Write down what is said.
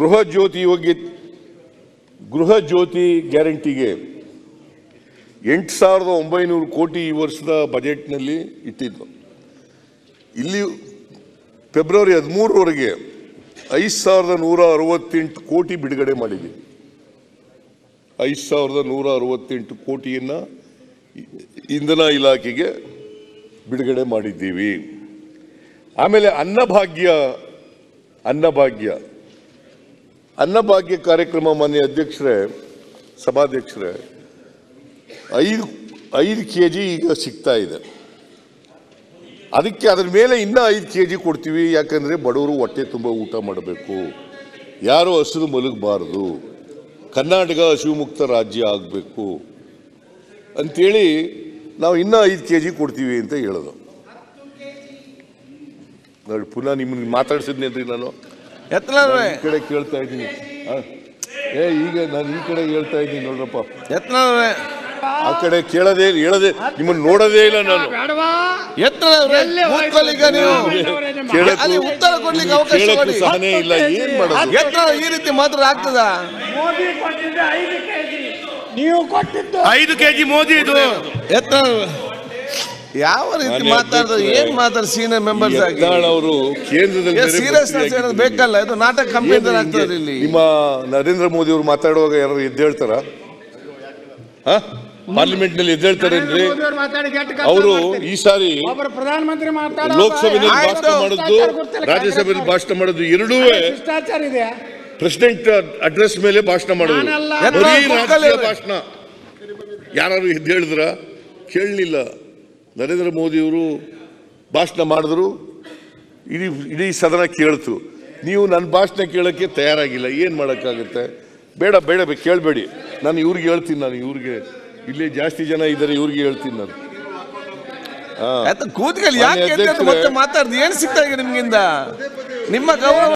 ಗೃಹ ಜ್ಯೋತಿ ಗ್ಯಾರಂಟಿಗೆ 8,900 ಕೋಟಿ ಈ ವರ್ಷದ ಬಜೆಟ್ನಲ್ಲಿ ಇಟ್ಟಿದ್ದು. ಇಲ್ಲಿ ಫೆಬ್ರವರಿ 13ರವರೆಗೆ 5,168 ಕೋಟಿ ಬಿಡುಗಡೆ ಮಾಡಿದ್ದೀವಿ. 5,168 ಕೋಟಿಯನ್ನು ಇಂಧನ ಇಲಾಖೆಗೆ ಬಿಡುಗಡೆ ಮಾಡಿದ್ದೀವಿ. ಆಮೇಲೆ ಅನ್ನಭಾಗ್ಯ ಕಾರ್ಯಕ್ರಮ ಮಾನ್ಯ ಅಧ್ಯಕ್ಷರೇ, ಸಭಾಧ್ಯಕ್ಷರೇ, 5 kg ಈಗ ಸಿಗ್ತಾ ಇದೆ. ಅದಕ್ಕೆ ಅದರ ಮೇಲೆ ಇನ್ನೂ 5 kg ಕೊಡ್ತೀವಿ. ಯಾಕಂದರೆ ಬಡವರು ಹೊಟ್ಟೆ ತುಂಬ ಊಟ ಮಾಡಬೇಕು, ಯಾರು ಹಸಿರು ಮಲಗಬಾರ್ದು, ಕರ್ನಾಟಕ ಹಸಿವು ಮುಕ್ತ ರಾಜ್ಯ ಆಗಬೇಕು ಅಂಥೇಳಿ ನಾವು ಇನ್ನೂ 5 kg ಕೊಡ್ತೀವಿ ಅಂತ ಹೇಳೋದು. ನೋಡಿ, ಪುನಃ ನಿಮ್ಮನ್ನು ಮಾತಾಡ್ಸಿದ್ನೇನ್ರಿ ನಾನು ಈ ಕಡೆ ಕೇಳ್ತಾ ಇದ್ದೀನಿ. ಈಗ ನಾನು ಈ ಕಡೆ ಹೇಳ್ತಾ ಇದ್ದೀನಿ ನೋಡ್ರಪ್ಪ. ಆ ಕಡೆ ಹೇಳದೆ ನಿಮ್ಮನ್ನು ನೋಡೋದೇ ಇಲ್ಲ ನಾನು. ಕೇಳಕ್ಕೆ ಸಹನೆ ಇಲ್ಲ. ಏನ್ ಮಾಡೋದು? ಈ ರೀತಿ ಮಾತ್ರ ಆಗ್ತದ? ನೀವು ಕೊಟ್ಟಿದ್ದು 5 kg ಮೋದಿ ಇದು ಯಾವ ರೀತಿ ಮಾತಾಡಿದ್ರು? ಏನ್ ಮಾತಾಡ ಸೀನಿಯರ್ ಮೆಂಬರ್ಸ್ ಆಗಿ ಅವರು ಕೇಂದ್ರದಲ್ಲಿ ಸೀರಿಯಸ್ನೆಸ್ ಹೇಳೋದು ಬೇಕಲ್ಲ. ಇದು ನಾಟಕ ಕಂಪನಿ ಆಗ್ತದೆ. ಇಲ್ಲಿ ನಿಮ್ಮ ನರೇಂದ್ರ ಮೋದಿ ಅವರು ಮಾತಾಡುವಾಗ ಯಾರು ಎದ್ದೇಳ್ತಾರ? ಪಾರ್ಲಿಮೆಂಟ್ ನಲ್ಲಿ ಎದ್ದೇಳ್ತಾರೇನ್ರಿ? ಅವರು ಈ ಸಾರಿ ಪ್ರಧಾನಮಂತ್ರಿ ಲೋಕಸಭೆಯಲ್ಲಿ ಭಾಷಣ ಮಾಡೋದು, ರಾಜ್ಯಸಭೆಯಲ್ಲಿ ಭಾಷಣ ಮಾಡೋದು ಎರಡೂ ಪ್ರೆಸಿಡೆಂಟ್ ಅಡ್ರೆಸ್ ಮೇಲೆ ಭಾಷಣ ಮಾಡೋದು. ರಾಜಕೀಯ ಭಾಷಣ. ಯಾರು ಎದ್ದೇಳಿದ್ರ? ಕೇಳಲಿಲ್ಲ. ನರೇಂದ್ರ ಮೋದಿಯವರು ಭಾಷಣ ಮಾಡಿದ್ರು, ಇಡೀ ಸದನ ಕೇಳ್ತು. ನೀವು ನನ್ನ ಭಾಷಣ ಕೇಳೋಕ್ಕೆ ತಯಾರಾಗಿಲ್ಲ. ಏನು ಮಾಡೋಕ್ಕಾಗುತ್ತೆ? ಬೇಡ ಕೇಳಬೇಡಿ. ನಾನು ಇವ್ರಿಗೆ ಹೇಳ್ತೀನಿ. ಇವ್ರಿಗೆ ಇಲ್ಲೇ ಜಾಸ್ತಿ ಜನ ಇದ್ದಾರೆ, ಇವ್ರಿಗೆ ಹೇಳ್ತೀನಿ ನಾನು. ಕೂತ್ಕೊಳ್ಳಿ. ಯಾಕೆ ಮಾತಾಡ್ದು? ಏನು ಸಿಗ್ತಾ ಇದೆ ನಿಮ್ಗಿಂದ? ನಿಮ್ಮ ಗೌರವ